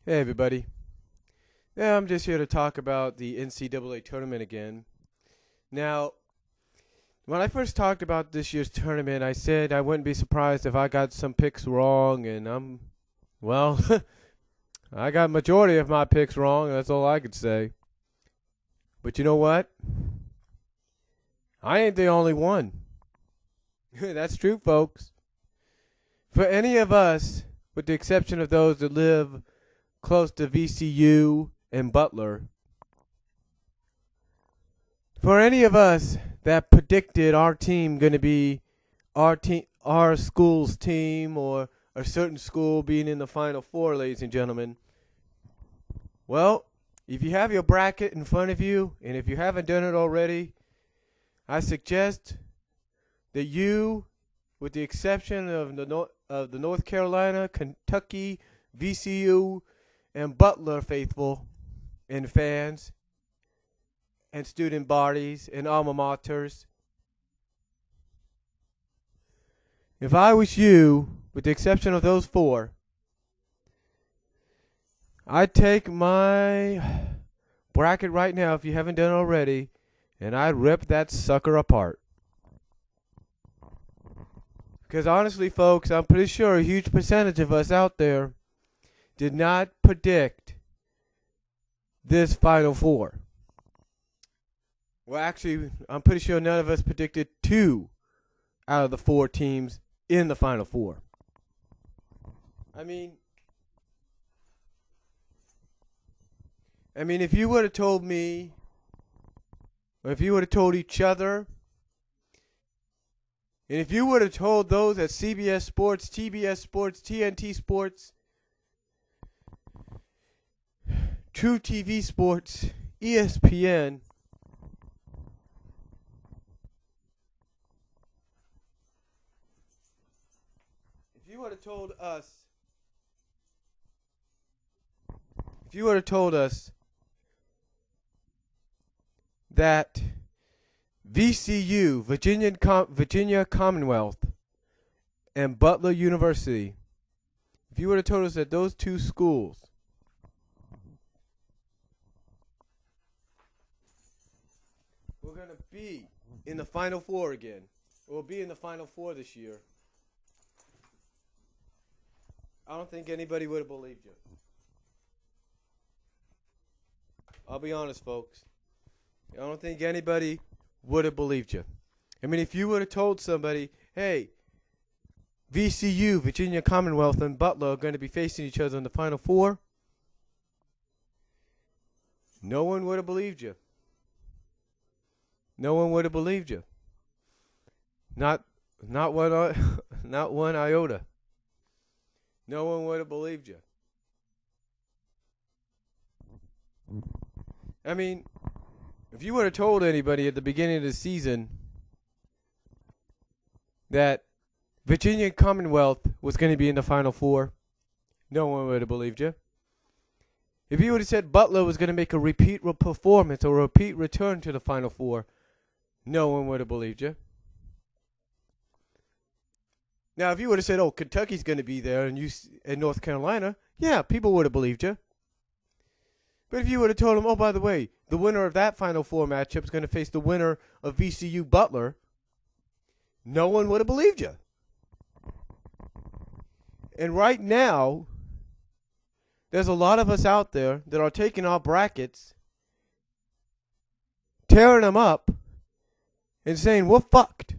Hey everybody. Yeah, I'm just here to talk about the NCAA tournament again. Now, when I first talked about this year's tournament, I said I wouldn't be surprised if I got some picks wrong, and well, I got majority of my picks wrong, and that's all I could say. But you know what? I ain't the only one. That's true, folks. For any of us, with the exception of those that live close to VCU and Butler, for any of us that predicted our team going to be our school's team, or a certain school being in the Final Four, ladies and gentlemen, well, if you have your bracket in front of you, and if you haven't done it already, I suggest that you, with the exception of the North Carolina, Kentucky, VCU, and Butler faithful and fans and student bodies and alma maters, if I was you, with the exception of those four, I'd take my bracket right now, if you haven't done it already, and I'd rip that sucker apart. Because honestly, folks, I'm pretty sure a huge percentage of us out there did not predict this Final Four. Well, actually, I'm pretty sure none of us predicted two out of the four teams in the Final Four. I mean, if you would have told me, or if you would have told each other, and if you would have told those at CBS Sports, TBS Sports, TNT Sports, True TV Sports, ESPN, if you would have told us that VCU, Virginia Commonwealth, and Butler University, if you would have told us that those two schools were going to be in the Final Four again, or will be in the Final Four this year, I don't think anybody would have believed you. I'll be honest, folks. I don't think anybody would have believed you. I mean, if you would have told somebody, hey, VCU, Virginia Commonwealth, and Butler are going to be facing each other in the Final Four, no one would have believed you. No one would have believed you. Not one iota. No one would have believed you. I mean, if you would have told anybody at the beginning of the season that Virginia Commonwealth was going to be in the Final Four, no one would have believed you. If you would have said Butler was going to make a repeat performance or a repeat return to the Final Four, no one would have believed you. Now, if you would have said, oh, Kentucky's going to be there and North Carolina, yeah, people would have believed you. But if you would have told them, oh, by the way, the winner of that Final Four matchup is going to face the winner of VCU Butler, no one would have believed you. And right now, there's a lot of us out there that are taking our brackets, tearing them up, and saying, we're fucked.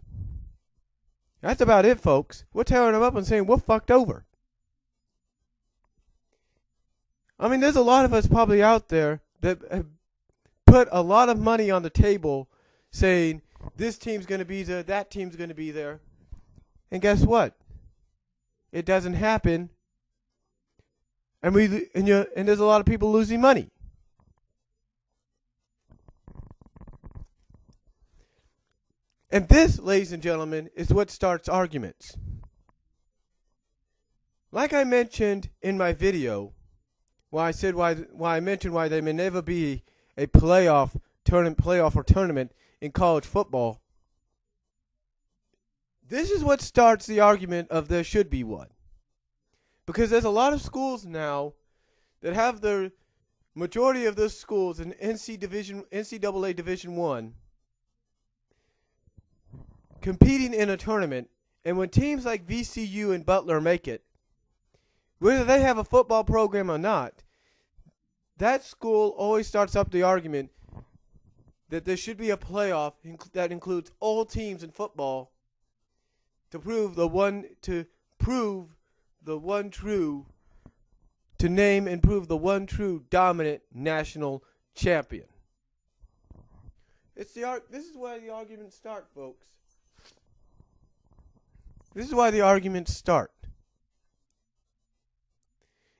That's about it, folks. We're tearing them up and saying, we're fucked over. I mean, there's a lot of us probably out there that have put a lot of money on the table saying, this team's going to be there, that team's going to be there. And guess what? It doesn't happen. And there's a lot of people losing money. And this, ladies and gentlemen, is what starts arguments. Like I mentioned in my video, why I mentioned why there may never be a playoff or tournament in college football. This is what starts the argument of there should be one. Because there's a lot of schools now that have their majority of those schools in NCAA Division I competing in a tournament, and when teams like VCU and Butler make it, whether they have a football program or not, that school always starts up the argument that there should be a playoff that includes all teams in football to name and prove the one true dominant national champion. This is why the arguments start, folks. This is why the arguments start.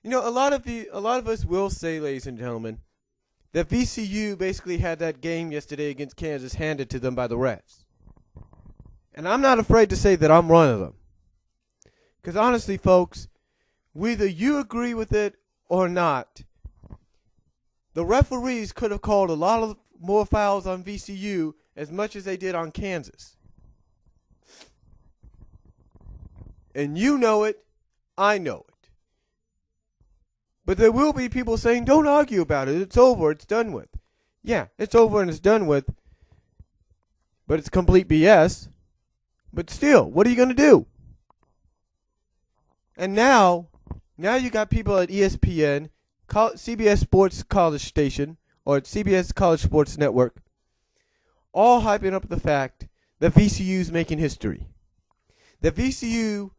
You know, a lot of us will say, ladies and gentlemen, that VCU basically had that game yesterday against Kansas handed to them by the refs. And I'm not afraid to say that I'm one of them. Because honestly, folks, whether you agree with it or not, the referees could have called a lot of more fouls on VCU as much as they did on Kansas. And you know it, I know it. But there will be people saying, don't argue about it, it's over, it's done with. Yeah, it's over and it's done with, but it's complete BS. But still, what are you going to do? And now you got people at ESPN, CBS Sports College Station, or CBS College Sports Network, all hyping up the fact that VCU's making history. That VCU,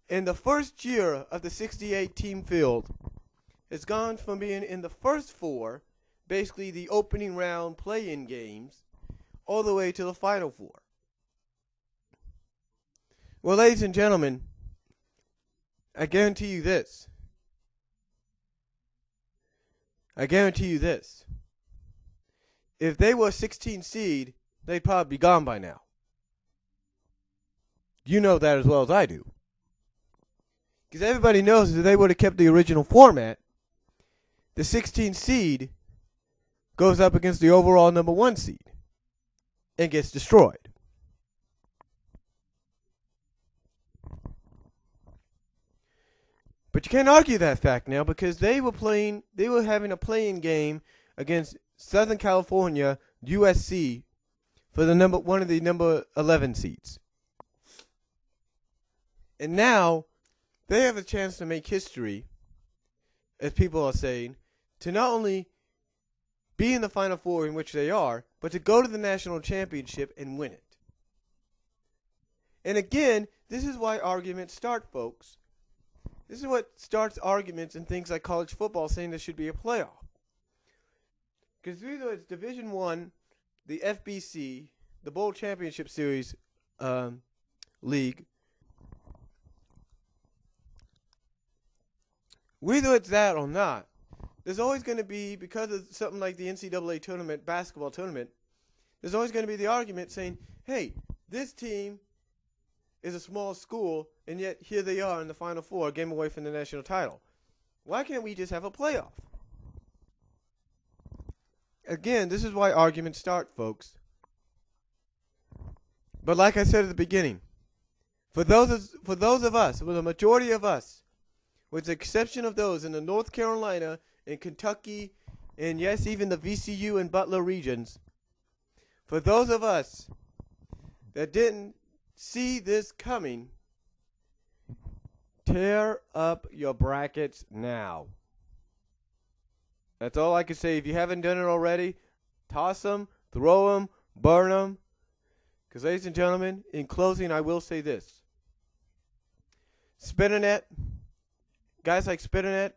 in the first year of the 68-team field, has gone from being in the first four, basically the opening round play-in games, all the way to the Final Four. Well, ladies and gentlemen, I guarantee you this. If they were a 16 seed, they'd probably be gone by now. You know that as well as I do. Because everybody knows that if they would have kept the original format, the 16 seed goes up against the overall number 1 seed and gets destroyed. But you can't argue that fact now because they were having a play-in game against Southern California, USC, for one of the number 11 seeds. And now they have a chance to make history, as people are saying, to not only be in the Final Four in which they are, but to go to the national championship and win it. And again, this is why arguments start, folks. This is what starts arguments in things like college football saying there should be a playoff. Because either it's Division I, the FBC, the Bowl Championship Series league, whether it's that or not, there's always going to be, because of something like the NCAA tournament, basketball tournament, there's always going to be the argument saying, hey, this team is a small school, and yet here they are in the Final Four, a game away from the national title. Why can't we just have a playoff? Again, this is why arguments start, folks. But like I said at the beginning, for those of us, for the majority of us, with the exception of those in the North Carolina and Kentucky, and yes, even the VCU and Butler regions, for those of us that didn't see this coming, tear up your brackets now. That's all I can say. If you haven't done it already, toss them, throw them, burn them. Because, ladies and gentlemen, in closing, I will say this. Spinnernet, guys like Spinnernet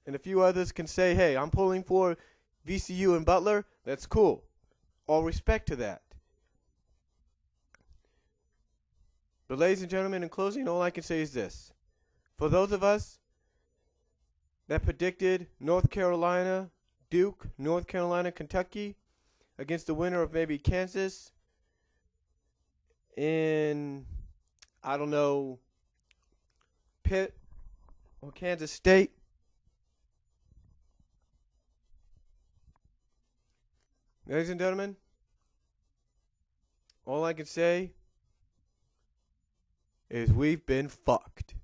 and a few others can say, hey, I'm pulling for VCU and Butler. That's cool. All respect to that. But ladies and gentlemen, in closing, all I can say is this. For those of us that predicted North Carolina, Duke, North Carolina, Kentucky against the winner of maybe Kansas in, I don't know, Pitt or Kansas State, ladies and gentlemen, all I can say is we've been fucked.